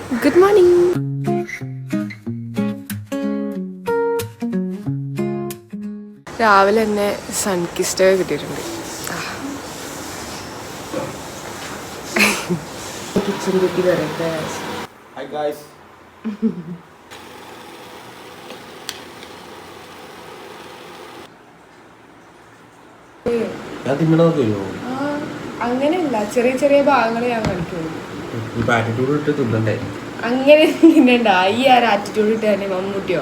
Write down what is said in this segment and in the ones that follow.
Good morning. രാവിലെ തന്നെ sun-kissed കിട്ടിയിട്ടുണ്ട്. അങ്ങനെയല്ല, ചെറിയ ചെറിയ ഭാഗങ്ങൾ ഞാൻ കാണിക്കുള്ളൂ. അങ്ങനെ തിന്നണ്ട. ഈ ആ ആറ്റിറ്റ്യൂഡ് ഇട്ട് തന്നെ മമ്മൂട്ടിയോ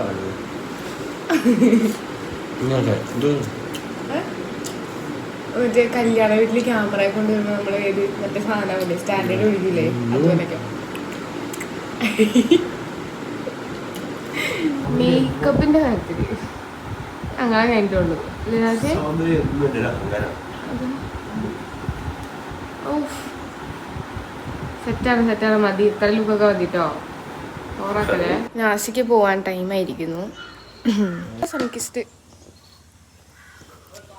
മറ്റേ കല്യാണ വീട്ടില് ക്യാമറയെ കൊണ്ടുവരുമ്പോ നമ്മള് ഏത് മറ്റേ സാധനമില്ലേ സ്റ്റാൻഡേർഡ് ഒഴിക്കില്ലേ, അതുപോലൊക്കെ. മേക്കപ്പിന്റെ കാര്യത്തില് അങ്ങനെ കഴിഞ്ഞിട്ടുള്ളൂ. സെറ്റാണ് മതി, ഇത്ര ലുക്കൊക്കെ മതിട്ടോ. ഓറാക്കല്ലേ. നാസിക്ക് പോവാൻ ടൈമായിരിക്കുന്നു. സൺകിസ്റ്റ്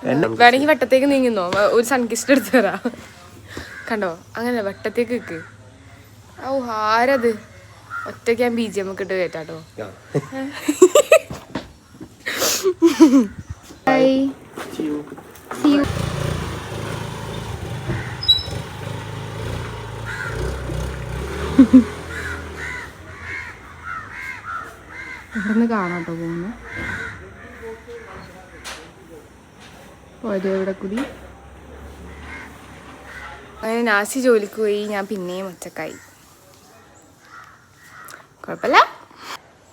വേണമെങ്കിൽ വെട്ടത്തേക്ക് നീങ്ങുന്നോ, ഒരു സൺകിസ്റ്റ് എടുത്ത് തരാം. കണ്ടോ, അങ്ങനെ വെട്ടത്തേക്ക് നിൽക്ക്. ഔ ആരത് ഒറ്റയ്ക്ക് ഞാൻ BGM ഒക്കെ ഇട്ട് കേട്ടാട്ടോ. ഇവിടുന്ന് കാണാട്ടോ പോകുന്നു. ഇവിടെ കൂടി അങ്ങനെ നാസി ജോലിക്ക് പോയി. ഞാൻ പിന്നെയും ഒറ്റക്കായി. കുഴപ്പമില്ല,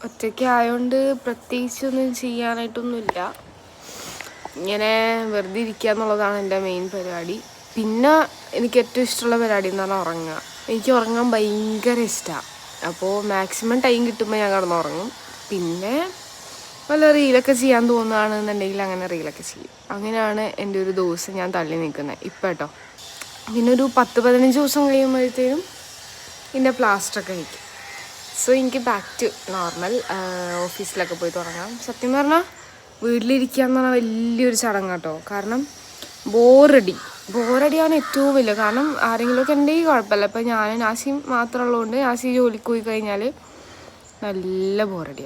ഒറ്റയ്ക്ക് ആയതുകൊണ്ട് പ്രത്യേകിച്ചൊന്നും ചെയ്യാനായിട്ടൊന്നുമില്ല. ഇങ്ങനെ വെറുതെ ഇരിക്കുക എന്നുള്ളതാണ് എൻ്റെ മെയിൻ പരിപാടി. പിന്നെ എനിക്ക് ഏറ്റവും ഇഷ്ടമുള്ള പരിപാടി എന്ന് പറഞ്ഞാൽ ഉറങ്ങുക. എനിക്ക് ഉറങ്ങാൻ ഭയങ്കര ഇഷ്ടമാണ്. അപ്പോൾ മാക്സിമം ടൈം കിട്ടുമ്പോൾ ഞാൻ കിടന്നുറങ്ങും. പിന്നെ വല്ല റീലൊക്കെ ചെയ്യാൻ തോന്നുകയാണെന്നുണ്ടെങ്കിൽ അങ്ങനെ റീലൊക്കെ ചെയ്യും. അങ്ങനെയാണ് എൻ്റെ ഒരു ദിവസം ഞാൻ തള്ളി നിൽക്കുന്നത് ഇപ്പം കേട്ടോ. പിന്നെ ഒരു 10-15 ദിവസം കഴിയുമ്പോഴത്തേനും എൻ്റെ പ്ലാസ്റ്ററൊക്കെ വയ്ക്കും. സോ എനിക്ക് ബാക്ക് ടു നോർമൽ ഓഫീസിലൊക്കെ പോയി തുടങ്ങാം. സത്യം പറഞ്ഞാൽ വീട്ടിലിരിക്കുക എന്ന് പറഞ്ഞാൽ വലിയൊരു ചടങ്ങാട്ടോ. കാരണം ബോറടിയാണ് ഏറ്റവും വലിയ. കാരണം ആരെങ്കിലുമൊക്കെ ഉണ്ടെങ്കിൽ കുഴപ്പമില്ല. ഇപ്പം നാസി മാത്രമുള്ളതുകൊണ്ട് നാസി ജോലിക്ക് പോയി കഴിഞ്ഞാൽ നല്ല ബോറടി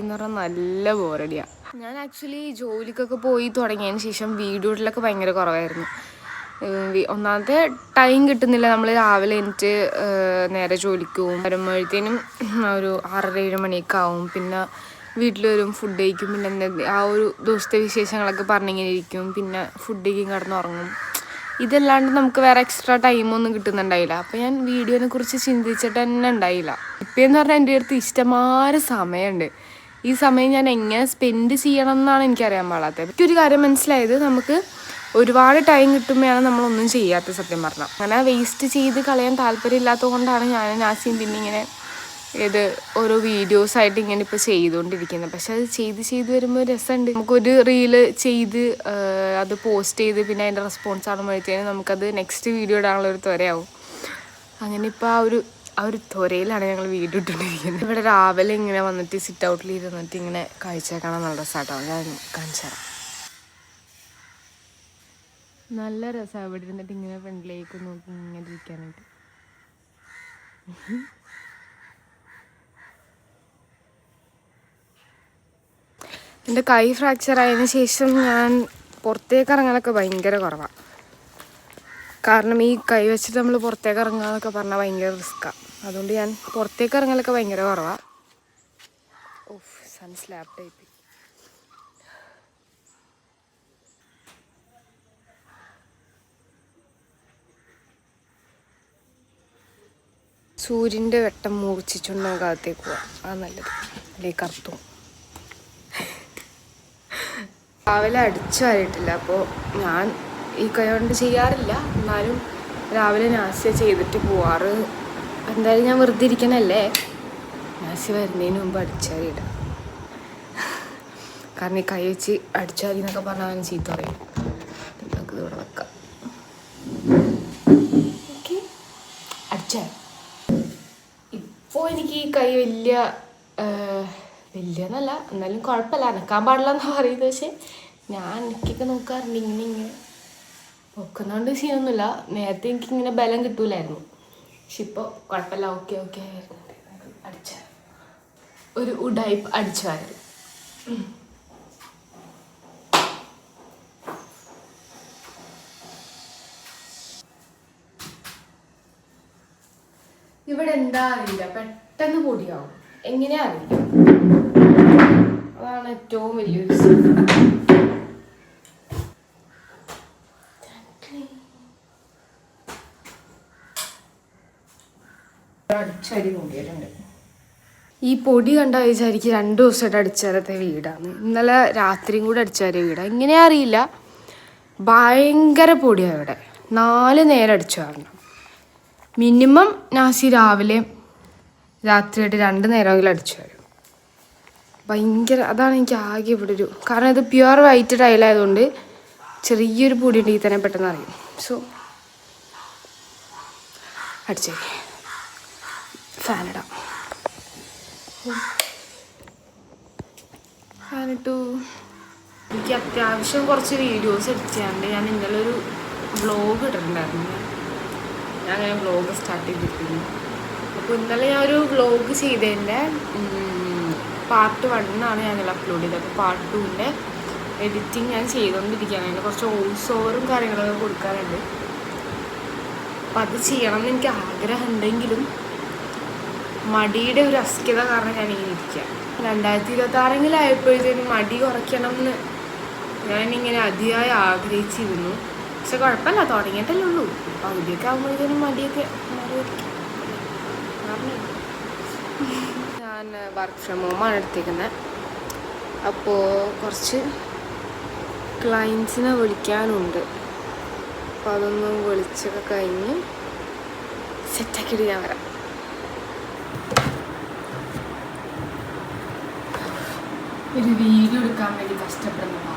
എന്ന് പറഞ്ഞാൽ നല്ല ബോറടിയാണ്. ഞാൻ ആക്ച്വലി ജോലിക്കൊക്കെ പോയി തുടങ്ങിയതിന് ശേഷം വീഡിയോയിലൊക്കെ ഭയങ്കര കുറവായിരുന്നു. ഒന്നാമത്തെ ടൈം കിട്ടുന്നില്ല. നമ്മൾ രാവിലെ എനിക്ക് നേരെ ജോലിക്ക് പോകും. വരുമ്പോഴത്തേനും ഒരു 6-7 മണിയൊക്കെ ആവും. പിന്നെ വീട്ടിൽ വരും, ഫുഡ് കഴിക്കും. പിന്നെ ആ ഒരു ദിവസത്തെ വിശേഷങ്ങളൊക്കെ പറഞ്ഞിങ്ങനെ ഇരിക്കും. പിന്നെ ഫുഡ് കഴിക്കും, കിടന്നുറങ്ങും. ഇതല്ലാണ്ട് നമുക്ക് വേറെ എക്സ്ട്രാ ടൈമൊന്നും കിട്ടുന്നുണ്ടായില്ല. അപ്പോൾ ഞാൻ വീഡിയോനെ കുറിച്ച് ചിന്തിച്ചിട്ട് തന്നെ ഉണ്ടായില്ല. ഇപ്പോഴെന്ന് പറഞ്ഞാൽ എൻ്റെ അടുത്ത് ഇഷ്ടംമാരെ സമയമുണ്ട്. ഈ സമയം ഞാൻ എങ്ങനെ സ്പെൻഡ് ചെയ്യണം എന്നാണ് എനിക്കറിയാൻ പാടാത്തത്. എനിക്കൊരു കാര്യം മനസ്സിലായത്, നമുക്ക് ഒരുപാട് ടൈം കിട്ടുമ്പോഴാണ് നമ്മളൊന്നും ചെയ്യാത്തത് സത്യം പറഞ്ഞാൽ. അങ്ങനെ വേസ്റ്റ് ചെയ്ത് കളയാൻ താല്പര്യമില്ലാത്തത് കൊണ്ടാണ് ഞാൻ നാസിയും പിന്നെ ഇങ്ങനെ ഓരോ വീഡിയോസായിട്ട് ഇങ്ങനെ ഇപ്പോൾ ചെയ്തുകൊണ്ടിരിക്കുന്നത്. പക്ഷെ അത് ചെയ്ത് വരുമ്പോൾ രസമുണ്ട്. നമുക്കൊരു റീല് ചെയ്ത് അത് പോസ്റ്റ് ചെയ്ത് പിന്നെ അതിൻ്റെ റെസ്പോൺസ് ആകുമ്പോഴത്തേനും നമുക്കത് നെക്സ്റ്റ് വീഡിയോ ഇടാനുള്ള ഒരു ത്വരയാവും. അങ്ങനെ ഇപ്പോൾ ആ ഒരു ത്വരയിലാണ് ഞങ്ങൾ വീഡിയോ ഇട്ടുകൊണ്ടിരിക്കുന്നത്. ഇവിടെ രാവിലെ ഇങ്ങനെ വന്നിട്ട് സിറ്റ് ഔട്ടിൽ ഇരുന്നിട്ട് ഇങ്ങനെ കാഴ്ച കാണാൻ നല്ല രസമായിട്ടാണ്. ഞാൻ കാണിച്ചു തരാം. നല്ല രസമാണ് ഇവിടെ ഇരുന്നിട്ട് ഇങ്ങനെ ഫ്രണ്ടിലേക്ക് നോക്കി ഇങ്ങനെ ഇരിക്കാനായിട്ട്. എൻ്റെ കൈ ഫ്രാക്ചർ ആയതിനു ശേഷം ഞാൻ പുറത്തേക്ക് ഇറങ്ങാനൊക്കെ ഭയങ്കര കുറവാണ്. കാരണം ഈ കൈ വെച്ചിട്ട് നമ്മൾ പുറത്തേക്ക് ഇറങ്ങാന്നൊക്കെ പറഞ്ഞാൽ ഭയങ്കര റിസ്ക്കാണ്. അതുകൊണ്ട് ഞാൻ പുറത്തേക്ക് ഇറങ്ങാനൊക്കെ ഭയങ്കര കുറവാണ്. Sun slab type. സൂര്യൻ്റെ വെട്ടം മൂർച്ഛിച്ചുകൊണ്ട് നമുക്ക് അകത്തേക്ക് പോവാം. അത് നല്ലത്. അല്ലെങ്കിൽ കറുത്തു. രാവിലെ അടിച്ചു വാരിയിട്ടില്ല. അപ്പോൾ ഞാൻ ഈ കൈ കൊണ്ട് ചെയ്യാറില്ല. എന്നാലും രാവിലെ നാസി ചെയ്തിട്ട് പോവാറ്. എന്തായാലും ഞാൻ വെറുതെ ഇരിക്കണല്ലേ, നാസി വരുന്നതിന് മുമ്പ് അടിച്ചു വാരിയിടാം. കാരണം ഈ കൈ വെച്ച് അടിച്ചു വാരി എന്നൊക്കെ പറഞ്ഞാൽ അവൻ ചീത്ത പറയും. നമുക്കിത് ഇവിടെ വെക്കാം. ഓക്കെ, അടിച്ചാൽ ഇപ്പോൾ എനിക്ക് ഈ കൈ വലിയെന്നല്ല, എന്നാലും കുഴപ്പമില്ല. അനക്കാൻ പാടില്ല എന്നാണ് പറയുന്നത്. പക്ഷേ ഞാൻ എനിക്കൊക്കെ നോക്കാറുണ്ട് ഇങ്ങനെ നോക്കുന്നതുകൊണ്ട് സീനൊന്നുമില്ല. നേരത്തെ എനിക്കിങ്ങനെ ബലം കിട്ടൂലായിരുന്നു. പക്ഷെ ഇപ്പോൾ കുഴപ്പമില്ല. ഓക്കെ ആയിരുന്നു. അടിച്ച ഒരു ഉഡായിപ്പ് അടിച്ചു വാരൽ. ഇവിടെ എന്താ അറിയില്ല, പെട്ടെന്ന് പൊടിയാവും. എങ്ങനെയാ അറിയില്ല. അതാണ് ഏറ്റവും വലിയൊരു അടിച്ചരി കൂടിയിട്ടുണ്ട്. ഈ പൊടി കണ്ടാൽ വിചാരിക്കും 2 ദിവസമായിട്ട് അടിച്ചാലത്തെ വീടാണ്. ഇന്നലെ രാത്രിയും കൂടെ അടിച്ചാരിയ വീടാണ്. എങ്ങനെയാ അറിയില്ല, ഭയങ്കര പൊടിയാണ് ഇവിടെ. 4 നേരം അടിച്ചു വരണം. മിനിമം നാസി രാവിലെ രാത്രിയായിട്ട് 2 നേരമെങ്കിലും അടിച്ചു വരും. ഭയങ്കര അതാണ് എനിക്ക് ആകെ ഇവിടെ ഒരു, കാരണം ഇത് പ്യുവർ വൈറ്റ് ടൈലായതുകൊണ്ട് ചെറിയൊരു പൊടി ഉണ്ടെങ്കിൽ തന്നെ പെട്ടെന്ന് അറിയും. സോ അടിച്ചേ, ഫാനിടാം. ഫാനിട്ടു. എനിക്ക് അത്യാവശ്യം കുറച്ച് വീഡിയോസ് എഡിറ്റ് ചെയ്യാണ്ട്. ഞാൻ ഇന്നലെ ഒരു വ്ളോഗ് ഇട്ടിട്ടുണ്ടായിരുന്നു. ഞാൻ അങ്ങനെ വ്ളോഗ് സ്റ്റാർട്ട് ചെയ്തിരിക്കുന്നു. അപ്പോൾ ഇന്നലെ ഞാൻ ഒരു വ്ളോഗ് ചെയ്തതിൻ്റെ പാർട്ട് 1 ഞാനിൽ അപ്ലോഡ് ചെയ്തത്. അപ്പോൾ പാർട്ട് 2 എഡിറ്റിങ് ഞാൻ ചെയ്തുകൊണ്ടിരിക്കുകയാണ്. അതിന് കുറച്ച് വോയിസ് ഓവറും കാര്യങ്ങളൊക്കെ കൊടുക്കാറുണ്ട്. അപ്പം അത് ചെയ്യണം എന്ന് എനിക്ക് ആഗ്രഹം ഉണ്ടെങ്കിലും മടിയുടെ ഒരു അസ്കിത കാരണം ഞാനിങ്ങനെ ഇരിക്കുക. 2026 മടി കുറയ്ക്കണം എന്ന് ഞാനിങ്ങനെ അതിയായി ആഗ്രഹിച്ചിരുന്നു. പക്ഷെ കുഴപ്പമില്ല, തുടങ്ങിയിട്ടല്ലേ ഉള്ളൂ. പകുതിയൊക്കെ ആകുമ്പോഴത്തേനും മടിയൊക്കെ ഞാൻ വർക്ക് ഫ്രം ഹോമാണ് എടുത്തേക്കുന്നത്. അപ്പോൾ കുറച്ച് ക്ലയൻസിനെ വിളിക്കാനുണ്ട്. അപ്പോൾ അതൊന്നും വിളിച്ചൊക്കെ കഴിഞ്ഞ് സെറ്റാക്കിയിട്ട് ഞാൻ വരാം. ഒരു വീഡിയോ എടുക്കാൻ വേണ്ടി കഷ്ടപ്പെടുന്നതാണ്.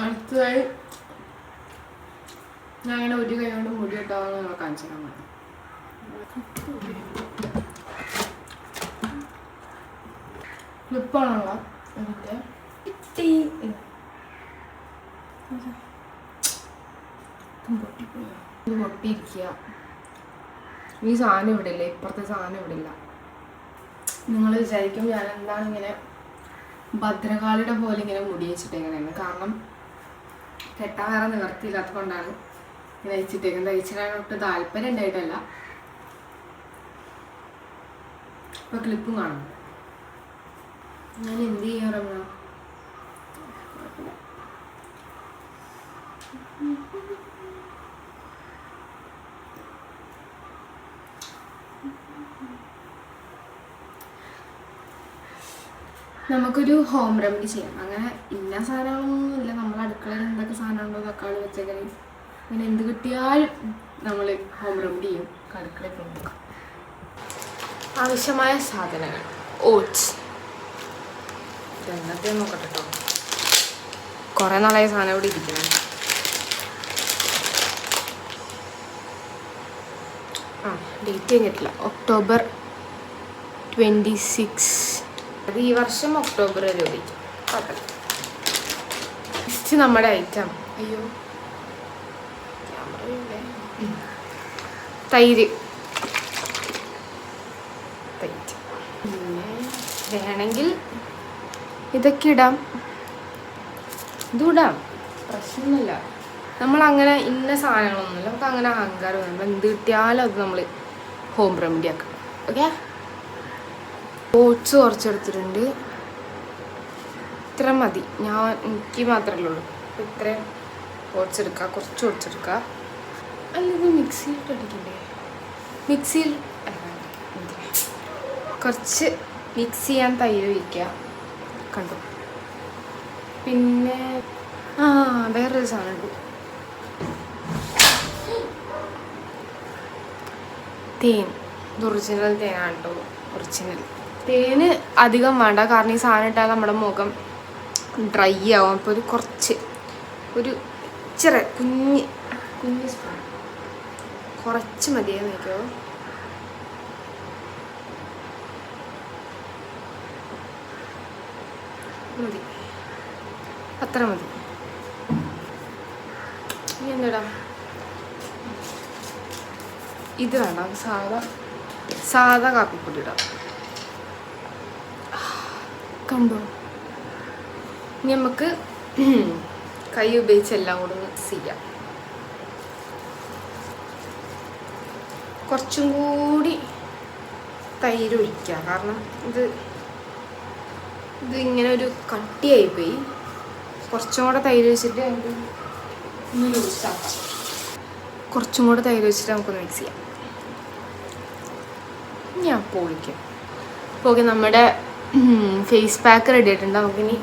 അടുത്തതായി ഞാൻ അങ്ങനെ ഒരു കൈ കൊണ്ട് മുടി ഇട്ടാവുന്ന നിങ്ങൾ കാണിച്ചു തരാൻ വേണം. ക്ലിപ്പാണല്ലോ അതിൻ്റെ പൊട്ടിയിരിക്കുക. ഈ സാധനം ഇവിടെ ഇല്ല, ഇപ്പുറത്തെ സാധനം ഇവിടെ ഇല്ല. നിങ്ങൾ വിചാരിക്കും ഞാൻ എന്താണ് ഇങ്ങനെ ഭദ്രകാളിയുടെ പോലെ ഇങ്ങനെ മുടി വെച്ചിട്ടേക്കണേന്ന്. കാരണം കെട്ടാൻ വേറെ നിവർത്തിയില്ലാത്തത് കൊണ്ടാണ് ഇങ്ങനെ അയച്ചിട്ടേക്കുന്നത്. അയച്ചിടാനൊട്ട് താല്പര്യം ഉണ്ടായിട്ടല്ല. ഇപ്പൊ ക്ലിപ്പും കാണും. ഞാൻ എന്ത് ചെയ്യാറുണ്ട്, നമുക്കൊരു ഹോം റെമഡി ചെയ്യാം. അങ്ങനെ ഇന്ന സാധനങ്ങളൊന്നും ഇല്ല. നമ്മൾ അടുക്കളയിൽ എന്തൊക്കെ സാധനം ഉണ്ടോ, തക്കാളി പച്ചക്കറി അങ്ങനെ എന്ത് കിട്ടിയാലും നമ്മൾ ഹോം റെമഡി ചെയ്യും. അടുക്കളയിൽ പോയി നോക്കാം. ആവശ്യമായ സാധനങ്ങൾ: ഓട്സ്. എന്നത്തെ നോക്കട്ടെ കേട്ടോ, കുറേ നാളായ സാധനം ഇവിടെ ഇരിക്കണം. ഡേറ്റ് കഴിഞ്ഞിട്ടില്ല, October 26. അത് ഈ വർഷം ഒക്ടോബർ വരെ ഉപയോഗിക്കും. കുഴപ്പമില്ല. നെക്സ്റ്റ് നമ്മുടെ ഐറ്റം, അയ്യോ ക്യാമറയില്ലേ, തൈര്. പിന്നെ വേണമെങ്കിൽ ഇതൊക്കെ ഇടാം, ഇതും ഇടാം, പ്രശ്നമൊന്നുമില്ല. നമ്മളങ്ങനെ ഇന്ന സാധനങ്ങളൊന്നുമില്ല. നമുക്ക് അങ്ങനെ അഹങ്കാരം, നമ്മൾ എന്ത് കിട്ടിയാലും അത് നമ്മൾ ഹോം റെമഡി ആക്കണം. ഓക്കെ. ഓട്സ് കുറച്ചെടുത്തിട്ടുണ്ട്. ഇത്ര മതി, എനിക്ക് മാത്രമല്ലേ ഉള്ളൂ. അപ്പോൾ ഇത്രയും ഓട്സ് എടുക്കുക, കുറച്ച് ഓട്സ് എടുക്കുക. അല്ലെങ്കിൽ മിക്സിയിലിട്ട് അടിക്കണ്ടേ? മിക്സിയിൽ കുറച്ച് മിക്സ് ചെയ്യാൻ തൈര് ഒഴിക്കുക. കണ്ടു. പിന്നെ വേറൊരു സാധനമുണ്ട്, തേൻ. ഇത് ഒറിജിനൽ തേനാണ് കേട്ടോ, ഒറിജിനൽ തേന് അധികം വേണ്ട. കാരണം ഈ സാധനം ഇട്ടാൽ നമ്മുടെ മുഖം ഡ്രൈ ആവും. അപ്പോൾ ഒരു ചെറിയ കുഞ്ഞ് സ്പൂൺ കുറച്ച് മതിയായി നോക്കോ. മതി. അത്ര മതി. ഇനി എന്തിടാം? ഇത് വേണം, സാധാ കാപ്പിപ്പൊടി ഇടാം. കണ്ടോ? ഇനി നമുക്ക് കൈ ഉപയോഗിച്ച് എല്ലാം കൂടെ മിക്സ് ചെയ്യാം. കുറച്ചും കൂടി തൈര് ഒഴിക്കുക, കാരണം ഇത് ഇങ്ങനെ ഒരു കട്ടിയായിപ്പോയി. കുറച്ചും കൂടെ തൈര് ഒഴിച്ചിട്ട് നമുക്ക് ഒന്ന് ലൂസാക്കാം. കുറച്ചും കൂടെ തൈര് ഒഴിച്ചിട്ട് നമുക്കൊന്ന് മിക്സ് ചെയ്യാം. ഞാൻ പൊളിക്കാം. ഓക്കെ, നമ്മുടെ ഫേസ് പാക്ക് റെഡി ആയിട്ടുണ്ട്. നമുക്കിനി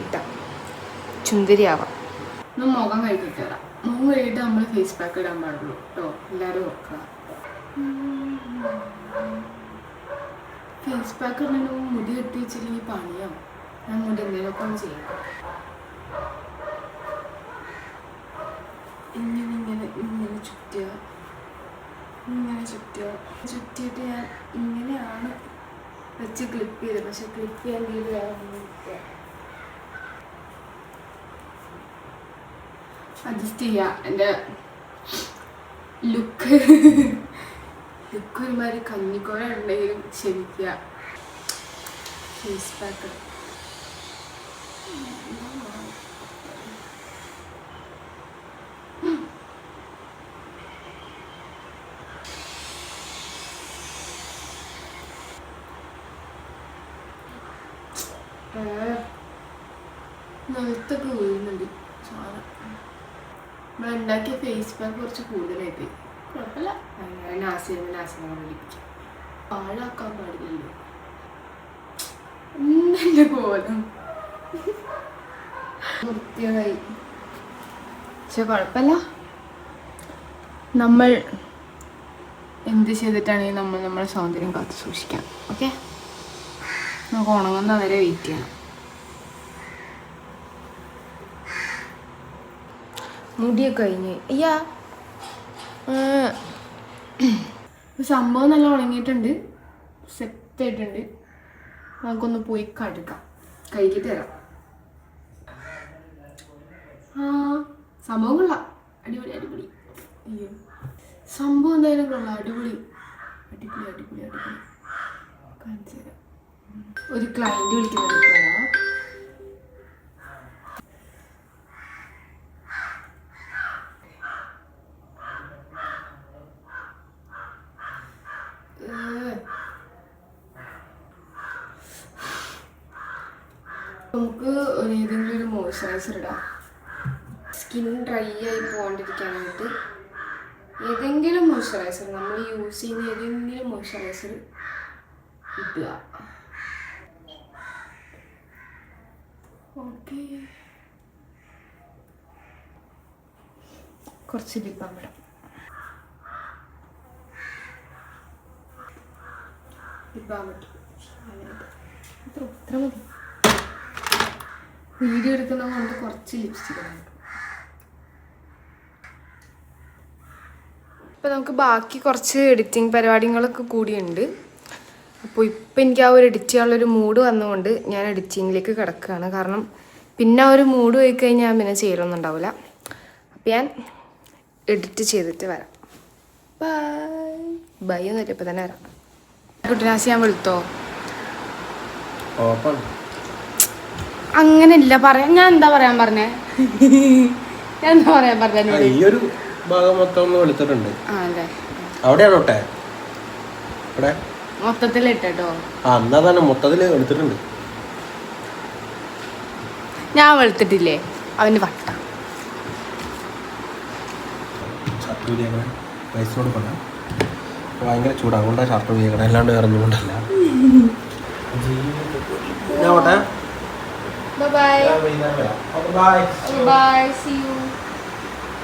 ഇട്ടാം, ചുന്തിരിയാവാം. നമ്മൾ മുഖം കഴുകിയിട്ട് തരാം. മുഖം കഴുകിയിട്ട് നമ്മൾ ഫേസ് പാക്ക് ഇടാൻ പാടുള്ളൂ കേട്ടോ, എല്ലാവരും നോക്കുക. ഫേസ് പാക്ക് ഇടുന്നതിന് മുടി കെട്ടി വെച്ചില്ലെങ്കിൽ പണിയാവും. ഞാൻ മുടി എന്തെങ്കിലുമൊക്കെ ഒന്ന് ചെയ്യാം. ഇങ്ങനെ ചുറ്റിയിട്ട് ഞാൻ ഇങ്ങനെയാണ് വെച്ച് ക്ലിപ്പ് ചെയ്തത്. പക്ഷെ ക്ലിപ്പ് ചെയ്യാൻ അഡ്ജസ്റ്റ് ചെയ്യുക. എൻ്റെ ലുക്ക് ഒരുമാതിരി കഞ്ഞിക്കോല ഉണ്ടെങ്കിലും ക്ഷമിക്കുക. ഫേസ് പാക്ക് നിലത്തൊക്കെ വീഴുന്നുണ്ട് സാധനം. നമ്മളുണ്ടാക്കിയ ഫേസ് പാക്ക് കുറച്ച് കൂടുതലായിട്ട് കുഴപ്പമില്ല. നാസിനെ വിളിപ്പിക്കാം. പാഴാക്കാൻ പാടില്ലല്ലോ. എന്നെ ബോധം വൃത്തിയായി. പക്ഷെ കുഴപ്പമില്ല. നമ്മൾ എന്ത് ചെയ്തിട്ടാണെങ്കിൽ നമ്മളെ സൗന്ദര്യം കാത്തു സൂക്ഷിക്കാം. ഓക്കെ, നമുക്ക് ഉണങ്ങുന്ന വരെ വെയിറ്റ് ചെയ്യണം. മുടിയൊക്കെ കഴിഞ്ഞ് അയ്യാ സംഭവം നല്ല ഉണങ്ങിയിട്ടുണ്ട്, സെറ്റായിട്ടുണ്ട്. നമുക്കൊന്ന് പോയി കഴുകാം, കഴുകിയിട്ട് തരാം. സംഭവം കൊള്ളാം, അടിപൊളി. അയ്യോ, സംഭവം എന്തായാലും കൊള്ളാം, അടിപൊളി. കാണിച്ചു തരാം. ഒരു ക്ലയൻറ്റ് വിളിക്കുന്നുണ്ട്. നമുക്ക് ഏതെങ്കിലും ഒരു മോയ്സ്ചറൈസർ ഇടാം. സ്കിൻ ഡ്രൈ ആയി പോകാണ്ടിരിക്കാനായിട്ട് ഏതെങ്കിലും മോയ്സ്ചറൈസർ, നമ്മൾ യൂസ് ചെയ്യുന്ന ഏതെങ്കിലും മോയ്സ്ചറൈസർ ഇടുക. ഓക്കെ, കുറച്ച് ലിപ് ബാം ഇടാം. ഇത്ര മതി. വീഡിയോ എടുക്കുന്നത് കൊണ്ട് കുറച്ച് ലിപ്സ്റ്റിക് ഇടാം. ഇപ്പം നമുക്ക് ബാക്കി കുറച്ച് എഡിറ്റിംഗ് പരിപാടികളൊക്കെ കൂടിയുണ്ട്. അപ്പോൾ ഇപ്പം എനിക്ക് ആ ഒരു എഡിറ്റ് ചെയ്യാനുള്ളൊരു മൂഡ് വന്നുകൊണ്ട് ഞാൻ എഡിറ്റിങ്ങിലേക്ക് കിടക്കുകയാണ്. കാരണം പിന്നെ ആ ഒരു മൂഡ് പോയി കഴിഞ്ഞാൽ ഞാൻ പിന്നെ ചെയ്യലൊന്നും ഉണ്ടാവില്ല. അപ്പം ഞാൻ എഡിറ്റ് ചെയ്തിട്ട് വരാം. ബൈ ഒന്നുമില്ല, ഇപ്പം തന്നെ വരാം. കുട്ടിനാശി ഞാൻ വിളിത്തോ? അങ്ങനെയല്ല പറയാൻ. ഞാൻ എന്താ പറയാൻ പറഞ്ഞേ? ഈ ഒരു ഭാഗം മൊത്തം വെളുത്തിട്ടുണ്ട്. അവിടെയാണോട്ടെ മൊത്തത്തിൽ ഇട്ടോ? എന്നാ തന്നെ മൊത്തത്തിൽ എടുത്തിട്ടുണ്ട്. ഞാൻ വെളുത്തിട്ടില്ലേ? അവന് വട്ട വയസ്സിനോട് കൊണ്ടാ ഭയങ്കര ചൂടാണ്, അതുകൊണ്ടാണ് ഷർട്ട് ഉപയോഗിക്കണം, അല്ലാണ്ട് വേറെ ഒന്നും കൊണ്ടല്ല.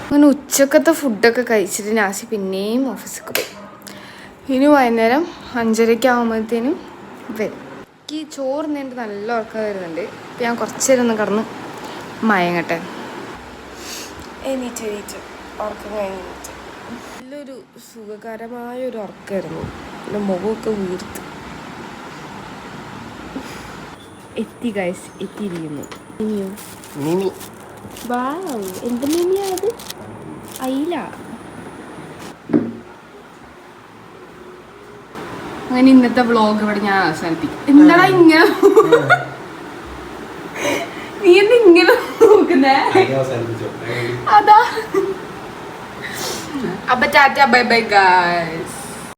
അങ്ങനെ ഉച്ചക്കത്തെ ഫുഡൊക്കെ കഴിച്ചിട്ട് നാസി പിന്നെയും ഓഫീസിൽ പോയി. ഇനി വൈകുന്നേരം 5:30 ആകുമ്പോഴത്തേനും വരും. എനിക്ക് ചോറ് നിന്നിട്ട് നല്ല ഉറക്കം വരുന്നുണ്ട്. ഇപ്പം ഞാൻ കുറച്ച് നേരം ഒന്ന് കിടന്ന് മയങ്ങട്ടെ. എണീറ്റ് ഉറക്കം കഴിഞ്ഞിട്ട് നല്ലൊരു സുഖകരമായൊരു ഉറക്കമായിരുന്നു. എൻ്റെ മുഖമൊക്കെ വീർത്ത് എത്തിയിരിക്കുന്നു. ഇനിയോ മിമി വാവ് എന്ത് മീനിയാ അത്? അയില. അങ്ങനെ ഇന്നത്തെ വ്ളോഗ് ഇവിടെ ഞാൻ അവസാനിപ്പിക്കും. എന്താ ഇങ്ങനെ നീ എന്താ ഇങ്ങനെ നോക്കുന്നേ? അതാ. അപ്പൊ ടാറ്റ ബൈ ബൈ ഗൈസ്.